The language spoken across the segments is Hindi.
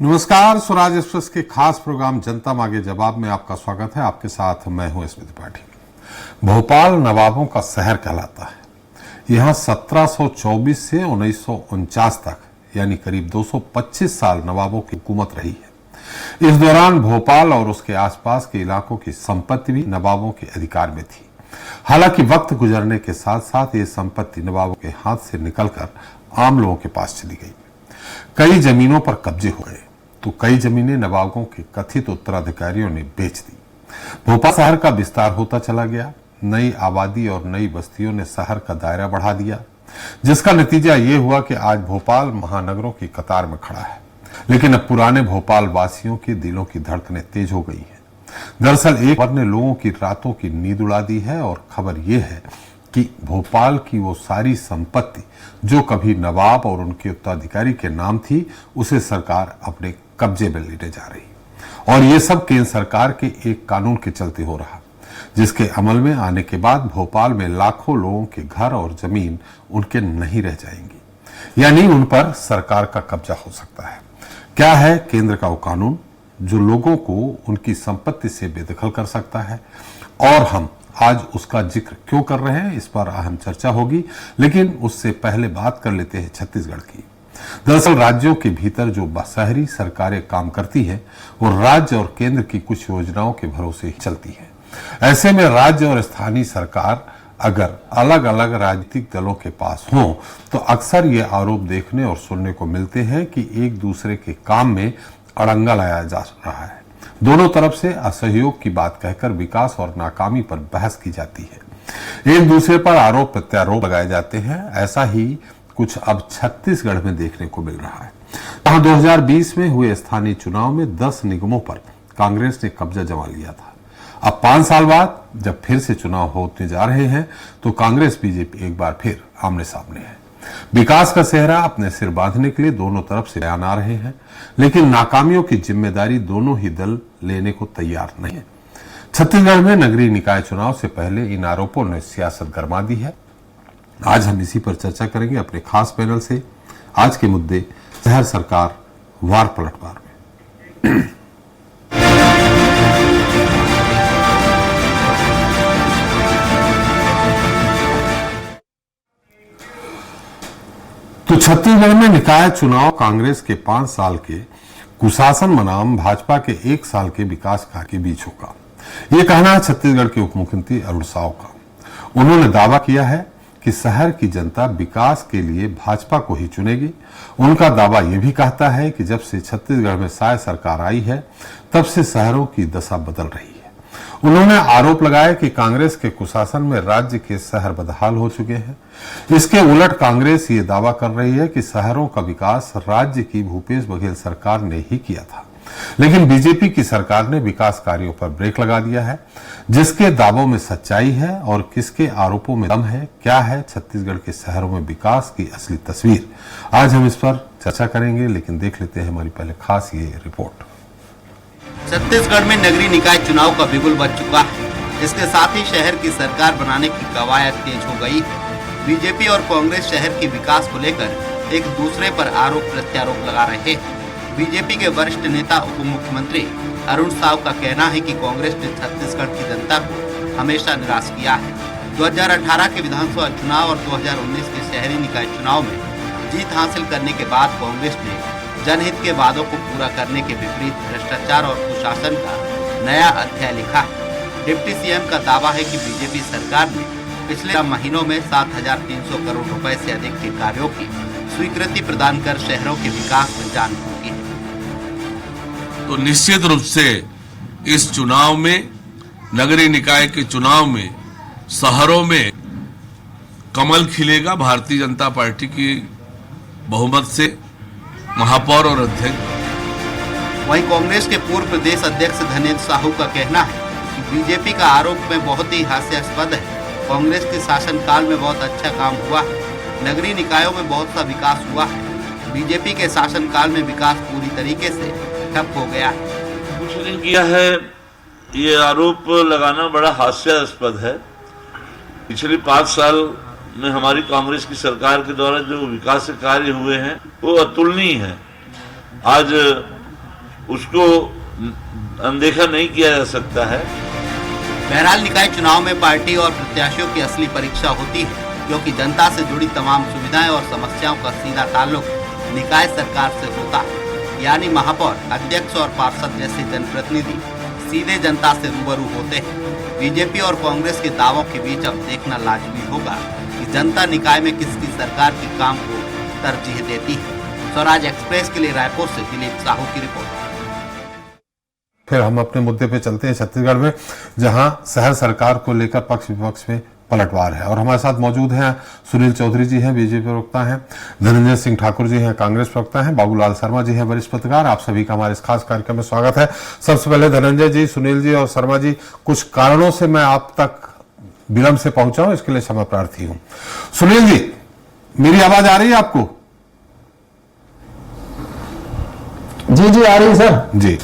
नमस्कार, स्वराज एक्सप्रेस के खास प्रोग्राम जनता मांगे जवाब में आपका स्वागत है। आपके साथ मैं हूं स्मित त्रिपाठी। भोपाल नवाबों का शहर कहलाता है। यहां 1724 से 1949 तक यानी करीब 225 साल नवाबों की हुकूमत रही है। इस दौरान भोपाल और उसके आसपास के इलाकों की संपत्ति भी नवाबों के अधिकार में थी। हालांकि वक्त गुजरने के साथ साथ ये संपत्ति नवाबों के हाथ से निकलकर आम लोगों के पास चली गई। कई जमीनों पर कब्जे हो गए तो कई जमीनें नवाबों के कथित उत्तराधिकारियों ने बेच दी। भोपाल शहर का विस्तार होता चला गया। नई आबादी और नई बस्तियों ने शहर का दायरा बढ़ा दिया, जिसका नतीजा ये हुआ कि आज भोपाल महानगरों की कतार में खड़ा है। लेकिन अब पुराने भोपाल वासियों के दिलों की धड़कनें तेज हो गई हैं। दरअसल एक खबर ने लोगों की रातों की नींद उड़ा दी है और खबर यह है कि भोपाल की वो सारी संपत्ति जो कभी नवाब और उनके उत्तराधिकारी के नाम थी, उसे सरकार अपने कब्जे में लेने जा रही। और ये सब केंद्र सरकार के एक कानून के चलते हो रहा, जिसके अमल में आने के बाद भोपाल में लाखों लोगों के घर और जमीन उनके नहीं रह जाएंगी, यानी उन पर सरकार का कब्जा हो सकता है। क्या है केंद्र का वो कानून जो लोगों को उनकी संपत्ति से बेदखल कर सकता है, और हम आज उसका जिक्र क्यों कर रहे हैं, इस पर अहम चर्चा होगी। लेकिन उससे पहले बात कर लेते हैं छत्तीसगढ़ की। दरअसल राज्यों के भीतर जो शहरी सरकारें काम करती है, वो राज्य और केंद्र की कुछ योजनाओं के भरोसे ही चलती है। ऐसे में राज्य और स्थानीय सरकार अगर अलग अलग राजनीतिक दलों के पास हो तो अक्सर ये आरोप देखने और सुनने को मिलते हैं कि एक दूसरे के काम में अड़ंगा लाया जा रहा है। दोनों तरफ से असहयोग की बात कहकर विकास और नाकामी पर बहस की जाती है। एक दूसरे पर आरोप प्रत्यारोप लगाए जाते हैं। ऐसा ही कुछ अब छत्तीसगढ़ में देखने को मिल रहा है। जहां 2020 में हुए स्थानीय चुनाव में 10 निगमों पर कांग्रेस ने कब्जा जमा लिया था। अब 5 साल बाद जब फिर से चुनाव होने जा रहे हैं तो कांग्रेस बीजेपी एक बार फिर आमने सामने है। विकास का सेहरा अपने सिर बांधने के लिए दोनों तरफ से बयान आ रहे हैं, लेकिन नाकामियों की जिम्मेदारी दोनों ही दल लेने को तैयार नहीं है। छत्तीसगढ़ में नगरीय निकाय चुनाव से पहले इन आरोपों ने सियासत गरमा दी है। आज हम इसी पर चर्चा करेंगे अपने खास पैनल से। आज के मुद्दे शहर सरकार वार पलटवार में। तो छत्तीसगढ़ में निकाय चुनाव कांग्रेस के 5 साल के कुशासन बनाम भाजपा के 1 साल के विकास कार्य के बीच होगा। ये कहना है छत्तीसगढ़ के उप मुख्यमंत्री अरुण साव का। उन्होंने दावा किया है कि शहर की जनता विकास के लिए भाजपा को ही चुनेगी। उनका दावा यह भी कहता है कि जब से छत्तीसगढ़ में साय सरकार आई है, तब से शहरों की दशा बदल रही है। उन्होंने आरोप लगाया कि कांग्रेस के कुशासन में राज्य के शहर बदहाल हो चुके हैं। इसके उलट कांग्रेस ये दावा कर रही है कि शहरों का विकास राज्य की भूपेश बघेल सरकार ने ही किया था। लेकिन बीजेपी की सरकार ने विकास कार्यों पर ब्रेक लगा दिया है। जिसके दावों में सच्चाई है और किसके आरोपों में दम है, क्या है छत्तीसगढ़ के शहरों में विकास की असली तस्वीर, आज हम इस पर चर्चा करेंगे। लेकिन देख लेते हैं हमारी पहले खास ये रिपोर्ट। छत्तीसगढ़ में नगरीय निकाय चुनाव का बिगुल बज चुका है। इसके साथ ही शहर की सरकार बनाने की कवायद तेज हो गई है। बीजेपी और कांग्रेस शहर के विकास को लेकर एक दूसरे पर आरोप प्रत्यारोप लगा रहे हैं। बीजेपी के वरिष्ठ नेता उप मुख्यमंत्री अरुण साव का कहना है कि कांग्रेस ने छत्तीसगढ़ की जनता को हमेशा निराश किया है। 2018 के विधानसभा चुनाव और 2019 के शहरी निकाय चुनाव में जीत हासिल करने के बाद कांग्रेस ने जनहित के वादों को पूरा करने के विपरीत भ्रष्टाचार और कुशासन का नया अध्याय लिखा है। डिप्टी सीएम का दावा है कि बीजेपी सरकार ने पिछले महीनों में 7,300 करोड़ रुपए से अधिक के कार्यों की स्वीकृति प्रदान कर शहरों के विकास में जान फूंकी है। तो निश्चित रूप से इस चुनाव में, नगरीय निकाय के चुनाव में शहरों में कमल खिलेगा। भारतीय जनता पार्टी की बहुमत से महापौर और अध्यक्ष। वहीं कांग्रेस के पूर्व प्रदेश अध्यक्ष धनेन्द्र साहू का कहना है कि बीजेपी का आरोप में बहुत ही हास्यास्पद है। कांग्रेस के शासनकाल में बहुत अच्छा काम हुआ है, नगरीय निकायों में बहुत सा विकास हुआ है। बीजेपी के शासनकाल में विकास पूरी तरीके से ठप हो गया है। कुछ नहीं किया है, ये आरोप लगाना बड़ा हास्यास्पद है। पिछले 5 साल में हमारी कांग्रेस की सरकार के द्वारा जो विकास कार्य हुए हैं वो अतुलनीय है। आज उसको अनदेखा नहीं किया जा सकता है। बहरहाल निकाय चुनाव में पार्टी और प्रत्याशियों की असली परीक्षा होती है, क्योंकि जनता से जुड़ी तमाम सुविधाएं और समस्याओं का सीधा ताल्लुक निकाय सरकार से होता है। यानी महापौर, अध्यक्ष और पार्षद जैसे जनप्रतिनिधि सीधे जनता से रूबरू होते हैं। बीजेपी और कांग्रेस के दावों के बीच अब देखना लाजमी होगा कि जनता निकाय में किसकी सरकार के काम को तरजीह देती है। स्वराज एक्सप्रेस के लिए रायपुर से दिलीप साहू की रिपोर्ट। फिर हम अपने मुद्दे पे चलते हैं छत्तीसगढ़ में, जहां शहर सरकार को लेकर पक्ष विपक्ष में पलटवार है। और हमारे साथ मौजूद हैं सुनील चौधरी जी हैं, बीजेपी प्रवक्ता हैं, धनंजय सिंह ठाकुर जी हैं, कांग्रेस प्रवक्ता हैं, बाबूलाल शर्मा जी हैं, वरिष्ठ पत्रकार। आप सभी का हमारे इस खास कार्यक्रम में स्वागत है। सबसे पहले धनंजय जी, सुनील जी और शर्मा जी, कुछ कारणों से मैं आप तक विलंब से पहुंचा हूं, इसके लिए क्षमा प्रार्थी हूं। सुनील जी, मेरी आवाज आ रही है आपको? जी आ रही है सर जी।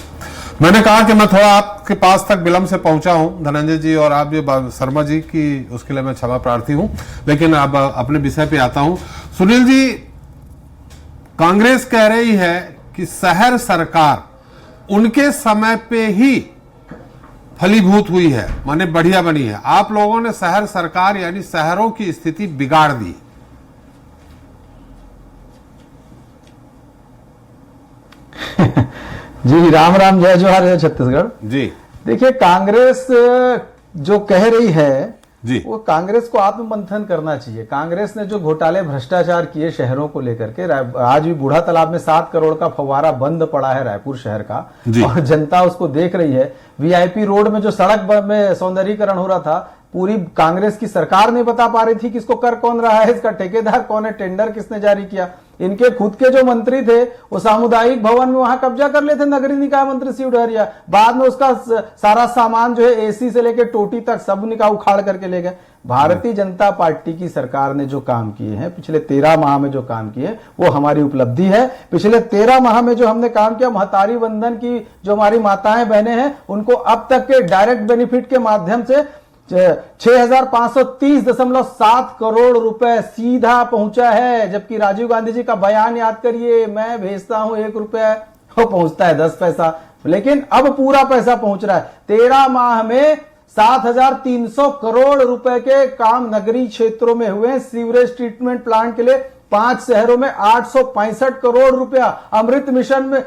मैंने कहा कि मैं थोड़ा आपके पास तक विलंब से पहुंचा हूं, धनंजय जी और आप जो शर्मा जी की, उसके लिए मैं क्षमा प्रार्थी हूं। लेकिन अब अपने विषय पे आता हूं। सुनील जी, कांग्रेस कह रही है कि शहर सरकार उनके समय पे ही फलीभूत हुई है, माने बढ़िया बनी है। आप लोगों ने शहर सरकार यानी शहरों की स्थिति बिगाड़ दी। जी राम राम, जय जोहार, जय छत्तीसगढ़। जी देखिए, कांग्रेस जो कह रही है जी, वो कांग्रेस को आत्ममंथन करना चाहिए। कांग्रेस ने जो घोटाले भ्रष्टाचार किए शहरों को लेकर के, आज भी बूढ़ा तालाब में 7 करोड़ का फव्वारा बंद पड़ा है रायपुर शहर का, और जनता उसको देख रही है। वीआईपी रोड में जो सड़क में सौंदर्यीकरण हो रहा था, पूरी कांग्रेस की सरकार नहीं बता पा रही थी कि इसको कर कौन रहा है, इसका ठेकेदार कौन है, टेंडर किसने जारी किया। इनके खुद के जो मंत्री थे वो सामुदायिक भवन में वहां कब्जा कर लेते, नगरीय निकाय मंत्री शिव डहरिया। बाद में उसका सारा सामान जो है, एसी से लेकर टोटी तक सब निकाय उखाड़ करके ले गए। भारतीय जनता पार्टी की सरकार ने जो काम किए हैं पिछले 13 माह में, जो काम किए वो हमारी उपलब्धि है। पिछले 13 माह में जो हमने काम किया, महतारी वंदन की जो हमारी माताएं बहनें हैं, उनको अब तक के डायरेक्ट बेनिफिट के माध्यम से 6530.7 करोड़ रुपए सीधा पहुंचा है। जबकि राजीव गांधी जी का बयान याद करिए, मैं भेजता हूं 1 रुपया, वो पहुंचता है 10 पैसा, लेकिन अब पूरा पैसा पहुंच रहा है। 13 माह में 7300 करोड़ रुपए के काम नगरीय क्षेत्रों में हुए। सीवरेज ट्रीटमेंट प्लांट के लिए 5 शहरों में 865 करोड़ रुपया, अमृत मिशन में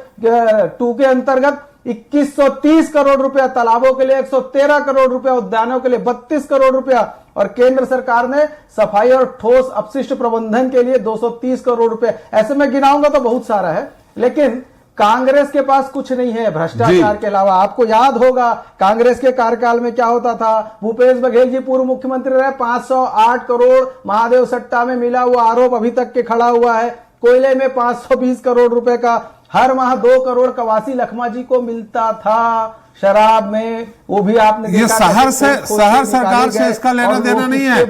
2 के अंतर्गत 2130 करोड़ रुपया, तालाबों के लिए 113 करोड़ रुपया, उद्यानों के लिए 32 करोड़ रुपया, और केंद्र सरकार ने सफाई और ठोस अपशिष्ट प्रबंधन के लिए 230 करोड़ रुपए। ऐसे में गिनाऊंगा तो बहुत सारा है, लेकिन कांग्रेस के पास कुछ नहीं है भ्रष्टाचार के अलावा। आपको याद होगा कांग्रेस के कार्यकाल में क्या होता था। भूपेश बघेल जी पूर्व मुख्यमंत्री रहे, 508 करोड़ महादेव सट्टा में मिला, वो आरोप अभी तक के खड़ा हुआ है। कोयले में 520 करोड़ रुपए का, हर माह 2 करोड़ कवासी लखमा जी को मिलता था। शराब में वो भी आपने ये शहर सरकार से इसका लेना देना नहीं है,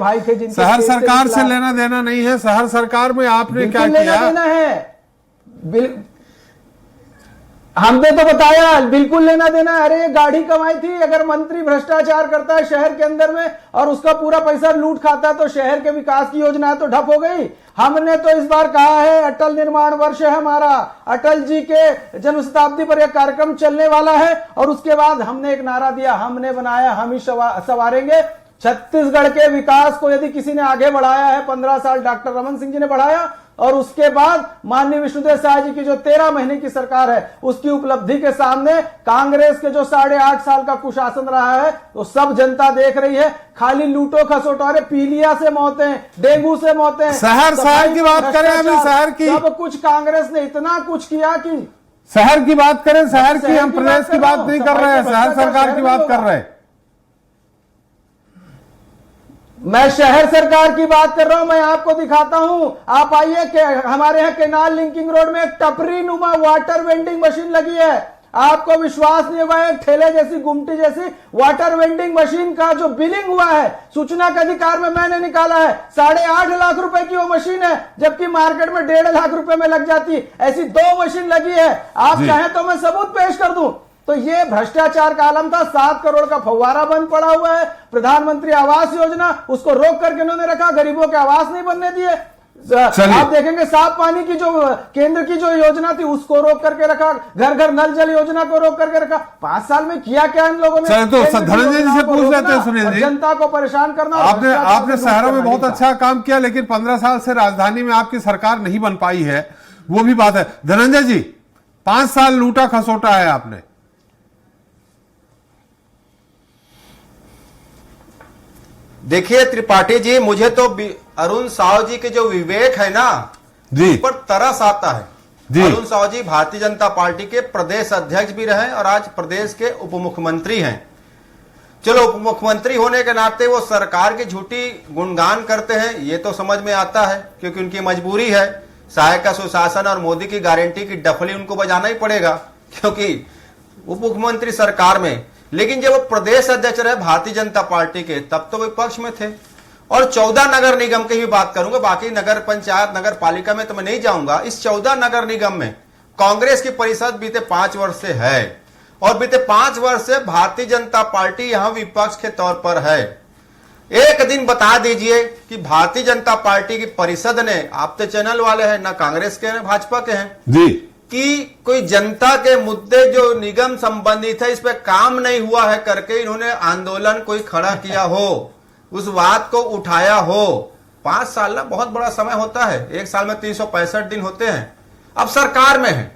शहर सरकार से लेना देना नहीं है। शहर सरकार में आपने क्या किया? लेना देना है, हमने तो बताया, बिल्कुल लेना देना। अरे गाड़ी कमाई थी, अगर मंत्री भ्रष्टाचार करता है शहर के अंदर में और उसका पूरा पैसा लूट खाता है तो शहर के विकास की योजना तो ठप हो गई। हमने तो इस बार कहा है, अटल निर्माण वर्ष है हमारा, अटल जी के जन्म शताब्दी पर यह कार्यक्रम चलने वाला है, और उसके बाद हमने एक नारा दिया, हमने बनाया हम ही संवारेंगे। छत्तीसगढ़ के विकास को यदि किसी ने आगे बढ़ाया है, 15 साल डॉक्टर रमन सिंह जी ने बढ़ाया, और उसके बाद माननीय विष्णुदेव साय जी की जो 13 महीने की सरकार है, उसकी उपलब्धि के सामने कांग्रेस के जो 8.5 साल का कुशासन रहा है, तो सब जनता देख रही है। खाली लूटो खसोटो, पीलिया से मौतें, डेंगू से मौतें, शहर की बात करें, अभी शहर की सब कुछ कांग्रेस ने इतना कुछ किया कि शहर की बात करें, शहर की, हम प्रदेश की बात नहीं कर रहे हैं, शहर सरकार की बात कर रहे हैं। मैं शहर सरकार की बात कर रहा हूं, मैं आपको दिखाता हूं। आप आइए कि हमारे यहाँ केनाल लिंकिंग रोड में एक टपरी नुमा वाटर वेंडिंग मशीन लगी है। आपको विश्वास नहीं होगा, एक ठेले जैसी, गुमटी जैसी वाटर वेंडिंग मशीन का जो बिलिंग हुआ है, सूचना के अधिकार में मैंने निकाला है, 8.5 लाख रुपए की वो मशीन है, जबकि मार्केट में 1.5 लाख रुपए में लग जाती। ऐसी 2 मशीन लगी है। आप चाहें तो मैं सबूत पेश कर दूं। तो ये भ्रष्टाचार का आलम था। 7 करोड़ का फव्वारा बंद पड़ा हुआ है। प्रधानमंत्री आवास योजना, उसको रोक करके उन्होंने रखा, गरीबों के आवास नहीं बनने दिए। चलिए। आप देखेंगे साफ पानी की जो केंद्र की जो योजना थी उसको रोक करके रखा, घर घर नल जल योजना को रोक करके रखा। 5 साल में किया क्या इन लोगों ने? चलिए, तो केंद्र की धनंजय जी से योजनाओं को पूछ लेते हैं, रोकना सुनील और जी। जनता को परेशान करना। और आपने भ्रष्टाचार आपने से शहरों में मुक्त बहुत करना अच्छा काम किया, लेकिन 15 साल से राजधानी में आपकी सरकार नहीं बन पाई है, वो भी बात है। धनंजय जी, 5 साल लूटा खसोटा है आपने। देखिए त्रिपाठी जी, मुझे तो अरुण साव जी के जो विवेक है ना जी पर तरस आता है। जी। अरुण साव जी भारतीय जनता पार्टी के प्रदेश अध्यक्ष भी रहे और आज प्रदेश के उप मुख्यमंत्री हैं। चलो, उप मुख्यमंत्री होने के नाते वो सरकार की झूठी गुणगान करते हैं, ये तो समझ में आता है, क्योंकि उनकी मजबूरी है। सहायक का सुशासन और मोदी की गारंटी की डफली उनको बजाना ही पड़ेगा, क्योंकि उप मुख्यमंत्री सरकार में। लेकिन जब वो प्रदेश अध्यक्ष रहे भारतीय जनता पार्टी के, तब तो विपक्ष में थे। और 14 नगर निगम की भी बात करूंगा, बाकी नगर पंचायत नगर पालिका में तो मैं नहीं जाऊंगा। इस 14 नगर निगम में कांग्रेस की परिषद बीते 5 वर्ष से है और बीते 5 वर्ष से भारतीय जनता पार्टी यहां विपक्ष के तौर पर है। एक दिन बता दीजिए कि भारतीय जनता पार्टी की परिषद ने, आप तो चैनल वाले हैं, ना कांग्रेस के ना भाजपा के हैं जी, कि कोई जनता के मुद्दे जो निगम संबंधित है इस पे काम नहीं हुआ है करके इन्होंने आंदोलन कोई खड़ा किया हो, उस बात को उठाया हो। 5 साल ना बहुत बड़ा समय होता है, एक साल में 365 दिन होते हैं। अब सरकार में है,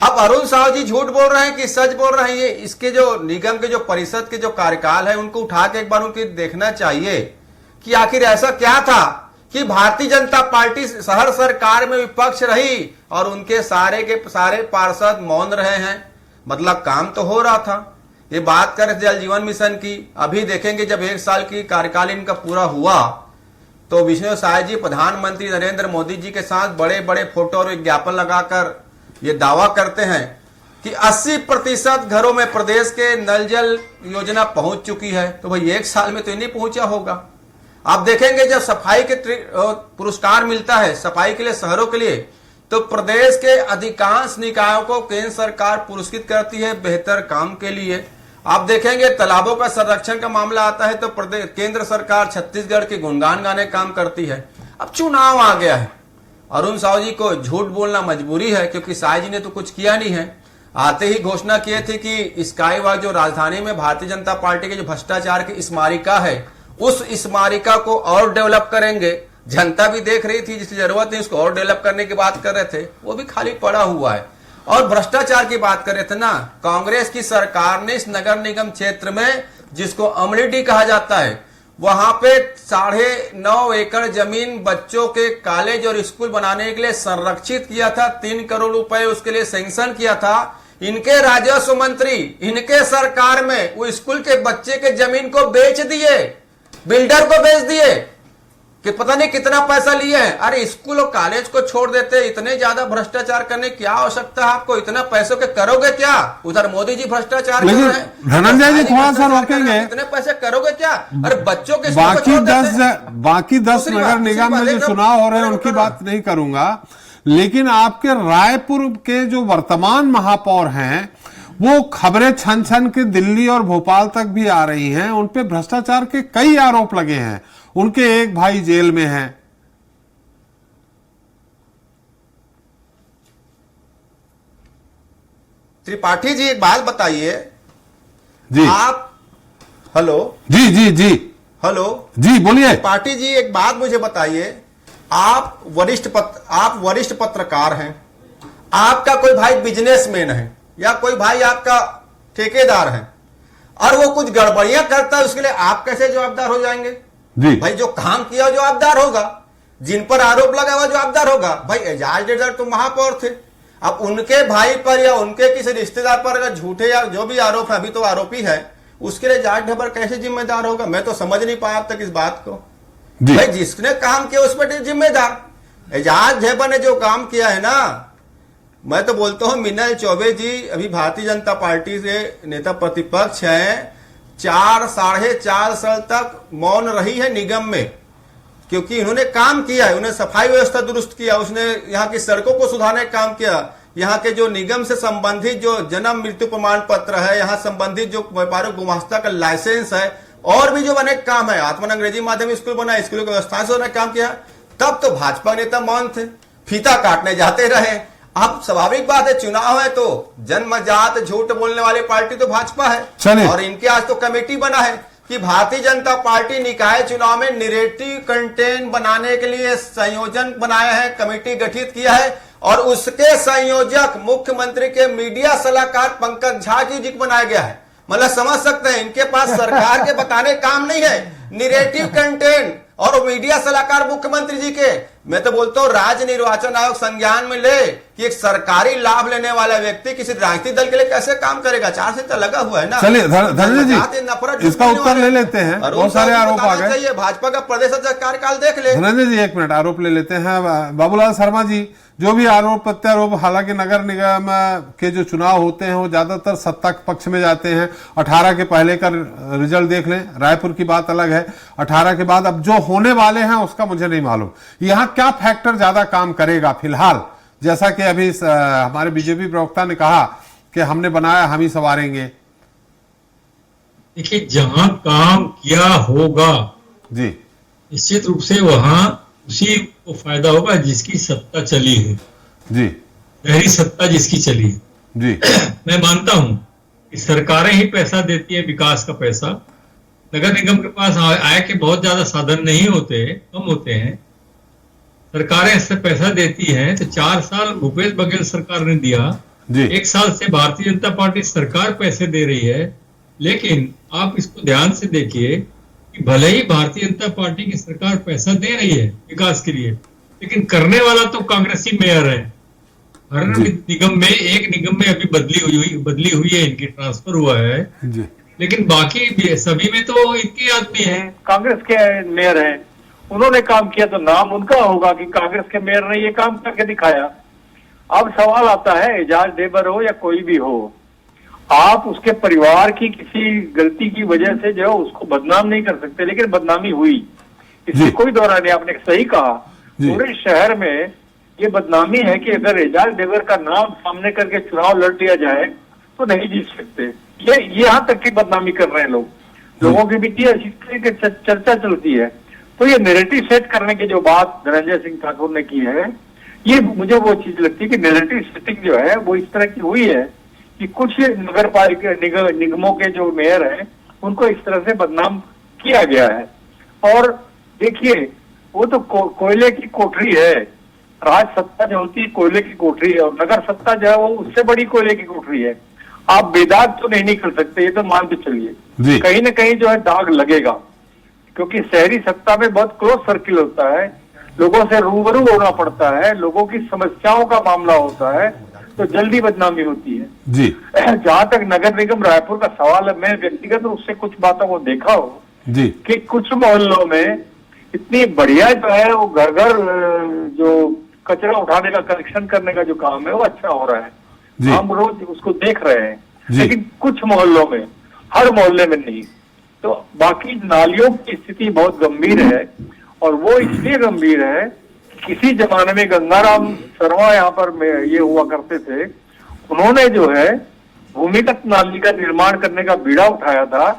अब अरुण साव जी झूठ बोल रहे हैं कि सच बोल रहे हैं, ये इसके जो निगम के जो परिषद के जो कार्यकाल है उनको उठा के एक बार उनकी देखना चाहिए कि आखिर ऐसा क्या था कि भारतीय जनता पार्टी शहर सरकार में विपक्ष रही और उनके सारे के सारे पार्षद मौन रहे हैं। मतलब काम तो हो रहा था। ये बात करें जल जीवन मिशन की, अभी देखेंगे जब 1 साल की कार्यकाल इनका पूरा हुआ तो विष्णु साय जी प्रधानमंत्री नरेंद्र मोदी जी के साथ बड़े बड़े फोटो और विज्ञापन लगाकर ये दावा करते हैं कि 80% घरों में प्रदेश के नल जल योजना पहुंच चुकी है। तो भाई 1 साल में तो नहीं पहुंचा होगा। आप देखेंगे जब सफाई के पुरस्कार मिलता है सफाई के लिए शहरों के लिए, तो प्रदेश के अधिकांश निकायों को केंद्र सरकार पुरस्कृत करती है बेहतर काम के लिए। आप देखेंगे तालाबों का संरक्षण का मामला आता है तो प्रदेश केंद्र सरकार छत्तीसगढ़ के गुणगान गाने काम करती है। अब चुनाव आ गया है, अरुण साव जी को झूठ बोलना मजबूरी है, क्योंकि साय जी ने तो कुछ किया नहीं है। आते ही घोषणा किए थे कि स्काई वॉक जो राजधानी में भारतीय जनता पार्टी के जो भ्रष्टाचार की स्मारिका है, उस स्मारिका को और डेवलप करेंगे। जनता भी देख रही थी, जिसकी जरूरत नहीं उसको और डेवलप करने की बात कर रहे थे, वो भी खाली पड़ा हुआ है। और भ्रष्टाचार की बात कर रहे थे ना, कांग्रेस की सरकार ने इस नगर निगम क्षेत्र में, जिसको अमलीडी कहा जाता है, वहां पे 9.5 एकड़ जमीन बच्चों के कॉलेज और स्कूल बनाने के लिए संरक्षित किया था। 3 करोड़ रुपए उसके लिए सैंक्शन किया था। इनके राजस्व मंत्री इनके सरकार में वो स्कूल के बच्चे के जमीन को बेच दिए, बिल्डर को बेच दिए कि पता नहीं कितना पैसा लिए हैं। अरे स्कूल और कॉलेज को छोड़ देते, इतने ज्यादा भ्रष्टाचार करने की क्या आवश्यकता है आपको? इतना पैसों के करोगे क्या? उधर मोदी जी भ्रष्टाचार कर रहे हैं, धनंजय जी थोड़ा सा रोकेंगे, इतने पैसे करोगे क्या? अरे बच्चों के बाकी 10 नगर निगम में जो चुनाव हो रहे हैं उनकी बात नहीं करूंगा, लेकिन आपके रायपुर के जो वर्तमान महापौर हैं वो खबरें छन छन के दिल्ली और भोपाल तक भी आ रही हैं, उन पे भ्रष्टाचार के कई आरोप लगे हैं, उनके एक भाई जेल में हैं। त्रिपाठी जी एक बात बताइए जी, आप, हेलो जी जी जी हेलो जी बोलिए। त्रिपाठी जी एक बात मुझे बताइए, आप वरिष्ठ पत्रकार हैं, आपका कोई भाई बिजनेसमैन है या कोई भाई आपका ठेकेदार है और वो कुछ गड़बड़ियां करता है, उसके लिए आप कैसे जवाबदार हो जाएंगे? जी भाई जो काम किया जवाबदार होगा, जिन पर आरोप लगा हुआ जवाबदार होगा। भाई एजाज डेजर तो महापौर थे, अब उनके भाई पर या उनके किसी रिश्तेदार पर अगर झूठे या जो भी आरोप है, अभी तो आरोपी है, उसके लिए एजाज ढेबर कैसे जिम्मेदार होगा? मैं तो समझ नहीं पाया अब तक इस बात को। भाई जिसने काम किया उस पर जिम्मेदार एजाज ढेबर ने जो काम किया है ना, मैं तो बोलता हूं मिनल चौबे जी अभी भारतीय जनता पार्टी से नेता प्रतिपक्ष हैं, 4-4.5 साल तक मौन रही है निगम में, क्योंकि इन्होंने काम किया है, उन्हें सफाई व्यवस्था दुरुस्त किया, उसने यहाँ की सड़कों को सुधारने का काम किया, यहाँ के जो निगम से संबंधित जो जन्म मृत्यु प्रमाण पत्र है, यहाँ संबंधित जो व्यापारिक गुमास्ता का लाइसेंस है, और भी जो अनेक काम है, आत्मन अंग्रेजी माध्यम स्कूल बना, स्कूलों की व्यवस्था से उन्होंने काम किया। तब तो भाजपा नेता मौन थे, फीता काटने जाते रहे। अब स्वाभाविक बात है, चुनाव है तो जन्मजात झूठ बोलने वाली पार्टी तो भाजपा है। चलिए। और इनके आज तो कमेटी बना है कि भारतीय जनता पार्टी निकाय चुनाव में नैरेटिव कंटेंट बनाने के लिए संयोजन बनाया है, कमेटी गठित किया है और उसके संयोजक मुख्यमंत्री के मीडिया सलाहकार पंकज झा जी को बनाया गया है। मतलब समझ सकते हैं, इनके पास सरकार के बताने काम नहीं है, नैरेटिव कंटेंट और मीडिया सलाहकार मुख्यमंत्री जी के। मैं तो बोलता हूं राज्य निर्वाचन आयोग संज्ञान में ले कि एक सरकारी लाभ लेने वाला व्यक्ति किसी राजनीतिक दल के लिए कैसे काम करेगा। 4 से तो लगा हुआ है ना। चलिए धनंजय जी, इसका उत्तर ले लेते हैं। बहुत सारे आरोप आ गए। भाजपा का प्रदेश अध्यक्ष कार्यकाल देख ले। धनंजय जी 1 मिनट, आरोप ले लेते हैं। बाबूलाल शर्मा जी, जो भी आरोप प्रत्यारोप, हालांकि नगर निगम के जो चुनाव होते हैं वो ज्यादातर सत्ता के पक्ष में जाते हैं। 18 के पहले का रिजल्ट देख लें, रायपुर की बात अलग है। 18 के बाद अब जो होने वाले हैं उसका मुझे नहीं मालूम। यहाँ क्या फैक्टर ज्यादा काम करेगा फिलहाल, जैसा कि अभी हमारे बीजेपी प्रवक्ता ने कहा कि हमने बनाया, हम ही संवारेंगे। देखिए, जहां काम किया होगा जी, निश्चित रूप से वहां उसी को फायदा होगा जिसकी सत्ता चली है, जी, गहरी सत्ता जिसकी चली है। जी, मैं मानता हूं कि सरकारें ही पैसा देती है, विकास का पैसा। नगर निगम के पास आय के बहुत ज्यादा साधन नहीं होते, कम होते हैं। सरकारें इससे पैसा देती हैं। तो 4 साल भूपेश बघेल सरकार ने दिया, जी, 1 साल से भारतीय जनता पार्टी सरकार पैसे दे रही है। लेकिन आप इसको ध्यान से देखिए कि भले ही भारतीय जनता पार्टी की सरकार पैसा दे रही है विकास के लिए, लेकिन करने वाला तो कांग्रेसी मेयर है। हर निगम में, एक निगम में अभी बदली हुई है, इनकी ट्रांसफर हुआ है, जी, लेकिन बाकी सभी में तो इनके आदमी हैं, कांग्रेस के मेयर हैं। उन्होंने काम किया तो नाम उनका होगा कि कांग्रेस के मेयर ने ये काम करके दिखाया। अब सवाल आता है, एजाज ढेबर हो या कोई भी हो, आप उसके परिवार की किसी गलती की वजह से जो है उसको बदनाम नहीं कर सकते, लेकिन बदनामी हुई, इसमें कोई दौरा नहीं। आपने सही कहा, पूरे शहर में ये बदनामी है कि अगर एजाज ढेबर का नाम सामने करके चुनाव लड़ लिया जाए तो नहीं जीत सकते। ये यहाँ तक की बदनामी कर रहे हैं लोगों के बीच ये चर्चा चलती है। तो ये नैरेटिव सेट करने की जो बात धनंजय सिंह ठाकुर ने की है, ये मुझे वो चीज लगती है कि नैरेटिव सेटिंग जो है वो इस तरह की हुई है कि कुछ नगर पालिका निगमों के जो मेयर हैं उनको इस तरह से बदनाम किया गया है। और देखिए, वो तो कोयले की कोठरी है, राज सत्ता जो होती है कोयले की कोठरी है, और नगर सत्ता जो है वो उससे बड़ी कोयले की कोठरी है। आप बेदाग तो नहीं निकल सकते, ये तो मान के चलिए। कहीं ना कहीं जो है दाग लगेगा, क्योंकि शहरी सत्ता में बहुत क्लोज सर्किल होता है, लोगों से रूबरू होना पड़ता है, लोगों की समस्याओं का मामला होता है, तो जल्दी बदनामी होती है। जी, जहां तक नगर निगम रायपुर का सवाल है, मैं व्यक्तिगत रूप से कुछ बातों को देखा हो जी, कि कुछ मोहल्लों में इतनी बढ़िया जो है वो घर घर जो कचरा उठाने का, कलेक्शन करने का जो काम है वो अच्छा हो रहा है, हम रोज उसको देख रहे हैं। लेकिन कुछ मोहल्लों में, हर मोहल्ले में नहीं। तो बाकी नालियों की स्थिति बहुत गंभीर है, और वो इसलिए गंभीर है कि किसी जमाने में गंगाराम शर्मा यहाँ पर ये हुआ करते थे, उन्होंने जो है भूमिगत नाली का निर्माण करने का बीड़ा उठाया था,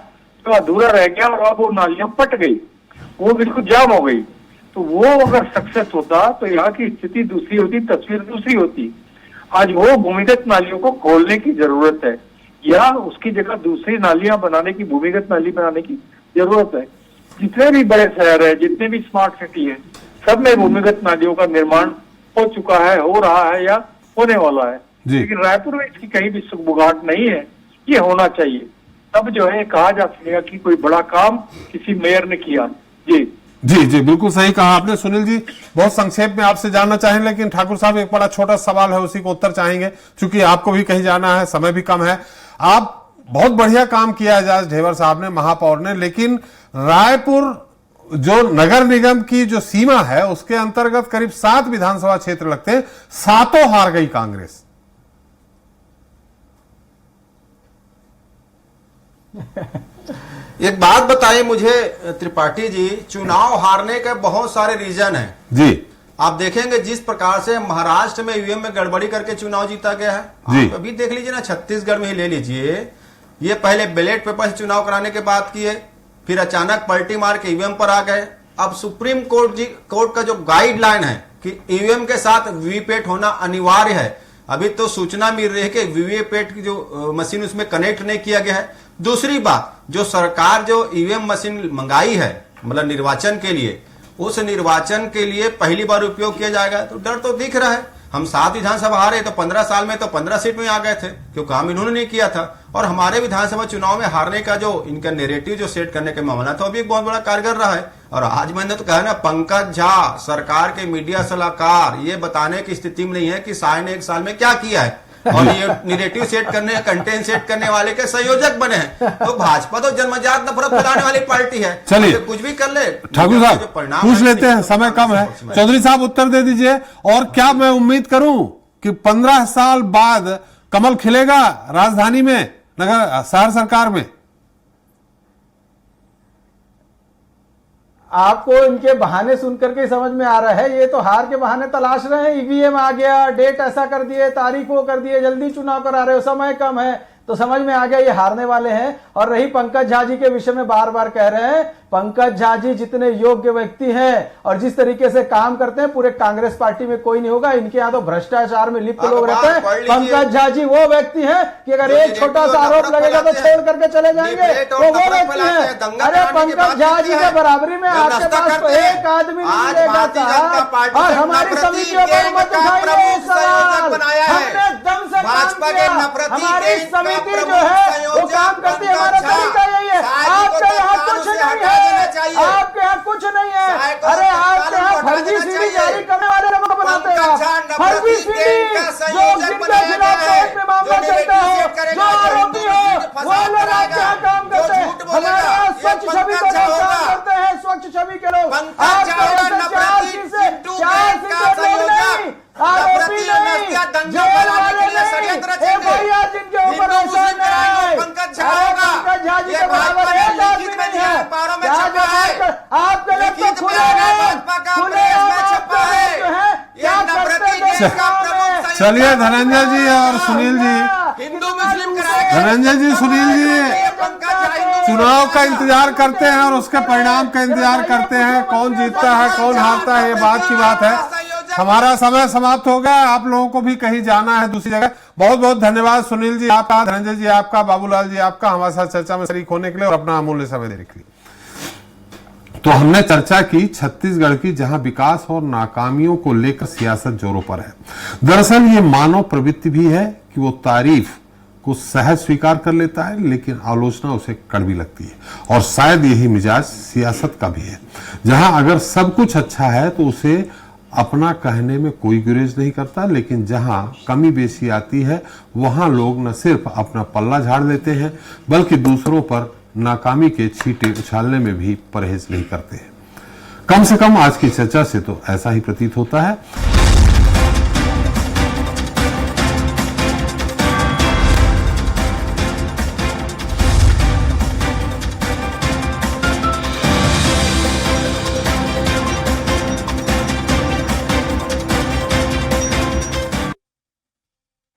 तो अधूरा रह गया और अब वो नालियां पट गई, वो बिल्कुल जाम हो गई। तो वो अगर सक्सेस होता तो यहाँ की स्थिति दूसरी होती, तस्वीर दूसरी होती। आज वो भूमिगत नालियों को खोलने की जरूरत है, या उसकी जगह दूसरी नालियां बनाने की, भूमिगत नाली बनाने की जरूरत है। जितने भी बड़े शहर है, जितने भी स्मार्ट सिटी है, सब में भूमिगत नालियों का निर्माण हो चुका है, हो रहा है या होने वाला है। लेकिन रायपुर में इसकी कहीं भी सुगबुगाहट नहीं है। ये होना चाहिए, तब जो है कहा जा सकेगा कि कोई बड़ा काम किसी मेयर ने किया। जी जी जी, बिल्कुल सही कहा आपने सुनील जी। बहुत संक्षेप में आपसे जानना चाहेंगे, लेकिन ठाकुर साहब एक बड़ा छोटा सवाल है, उसी को उत्तर चाहेंगे, क्योंकि आपको भी कहीं जाना है, समय भी कम है। आप बहुत बढ़िया काम किया एजाज ढेबर साहब ने, महापौर ने, लेकिन रायपुर जो नगर निगम की जो सीमा है उसके अंतर्गत करीब 7 विधानसभा क्षेत्र लगते हैं, 7 हार गई कांग्रेस। एक बात बताइए मुझे त्रिपाठी जी, चुनाव हारने के बहुत सारे रीजन हैं जी। आप देखेंगे जिस प्रकार से महाराष्ट्र में ईवीएम में गड़बड़ी करके चुनाव जीता गया है, आप अभी देख लीजिए ना, छत्तीसगढ़ में ही ले लीजिए, ये पहले बैलेट पेपर से चुनाव कराने के बात किए, फिर अचानक पलटी मार के ईवीएम पर आ गए, अब सुप्रीम कोर्ट का जो गाइडलाइन है कि ईवीएम के साथ वीवीपैट होना अनिवार्य है, अभी तो सूचना मिल रही है कि वीवीपैट की जो मशीन उसमें कनेक्ट नहीं किया गया है। दूसरी बात, जो सरकार जो ईवीएम मशीन मंगाई है मतलब निर्वाचन के लिए, उस निर्वाचन के लिए पहली बार उपयोग किया जाएगा, तो डर तो दिख रहा है। हम 7 विधानसभा हारे तो 15 साल में तो 15 सीट में आ गए थे, क्यों काम इन्होंने नहीं किया था। और हमारे विधानसभा चुनाव में हारने का जो इनका नैरेटिव जो सेट करने का मामला था, वो भी एक बहुत बड़ा कारगर रहा है। और आज मैंने तो कहा ना, पंकज झा सरकार के मीडिया सलाहकार ये बताने की स्थिति में नहीं है कि 1.5 साल में क्या किया है, और ये नैरेटिव सेट करने, कंटेंट सेट करने वाले के संयोजक बने हैं। तो भाजपा तो जन्मजात नफरत फैलाने वाली पार्टी है। चलिए कुछ भी कर ले। ठाकुर साहब पूछ लेते हैं, समय कम है। चौधरी साहब उत्तर दे दीजिए। और क्या मैं उम्मीद करूं कि 15 साल बाद कमल खिलेगा राजधानी में, नगर शहर सरकार में? आपको इनके बहाने सुनकर के समझ में आ रहा है, ये तो हार के बहाने तलाश रहे हैं। ईवीएम आ गया, डेट ऐसा कर दिए, तारीख वो कर दिए, जल्दी चुनाव करा रहे हो, समय कम है, तो समझ में आ गया ये हारने वाले हैं। और रही पंकज झा जी के विषय में बार बार कह रहे हैं, पंकज झा जी जितने योग्य व्यक्ति हैं और जिस तरीके से काम करते हैं, पूरे कांग्रेस पार्टी में कोई नहीं होगा। इनके यहाँ तो भ्रष्टाचार में लिप्त लोग रहते हैं। पंकज झा जी वो व्यक्ति हैं कि अगर एक छोटा सा आरोप लगेगा तो छोड़ करके चले जाएंगे, वो व्यक्ति हैं। अरे पंकज झा जी के बराबरी में आपके पास तो एक आदमी नहीं मिलेगा साहब। और हमारी समितियों पर मत उठाइए सवाल, हमने दम से काम किया। हमारी समिति जो है वो काम करती है, हमारा तरीका यही है। आपके यहाँ कुछ नहीं है, आपके यहाँ कुछ नहीं है। अरे आपके यहाँ फर्जी सीडी जारी करने वाले लोगों को बनाते हैं आप। फर्जी सीडी जो जिनके खिलाफ कोर्ट में मामला चलता है, जो आरोपी हो, वो लोग आपके यहाँ काम करते हैं। हमारे यहाँ स्वच्छ छवि को लोग काम करते हैं, स्वच्छ छवि के लोग। आपके यहाँ 4 सीटें लोग नहीं, आरोपी नहीं, जेल वाले नहीं, भैया जिनके ऊपर आरोप नहीं। पंकज झा जी के बराबर एक आदमी नहीं है। आपके लोग तो खुले हैं, क्या करते हैं। चलिए धनंजय जी और सुनील जी, हिंदू मुस्लिम धनंजय जी, सुनील जी चुनाव का इंतजार करते हैं और उसके परिणाम का इंतजार करते हैं, कौन जीतता है कौन हारता है, ये बात की बात है। हमारा समय समाप्त हो गया, आप लोगों को भी कहीं जाना है दूसरी जगह। बहुत बहुत धन्यवाद सुनील जी आपका, धनंजय जी आपका, बाबूलाल जी आपका, हमारे साथ चर्चा में शरीक होने के लिए और अपना अमूल्य समय देने के लिए। तो हमने चर्चा की छत्तीसगढ़ की, जहां विकास और नाकामियों को लेकर सियासत जोरों पर है। दरअसल ये मानव प्रवृत्ति भी है कि वो तारीफ को सहज स्वीकार कर लेता है, लेकिन आलोचना उसे कड़वी लगती है। और शायद यही मिजाज सियासत का भी है, जहां अगर सब कुछ अच्छा है तो उसे अपना कहने में कोई गुरेज नहीं करता, लेकिन जहां कमी बेसी आती है वहां लोग न सिर्फ अपना पल्ला झाड़ देते हैं, बल्कि दूसरों पर नाकामी के छींटे उछालने में भी परहेज नहीं करते हैं। कम से कम आज की चर्चा से तो ऐसा ही प्रतीत होता है।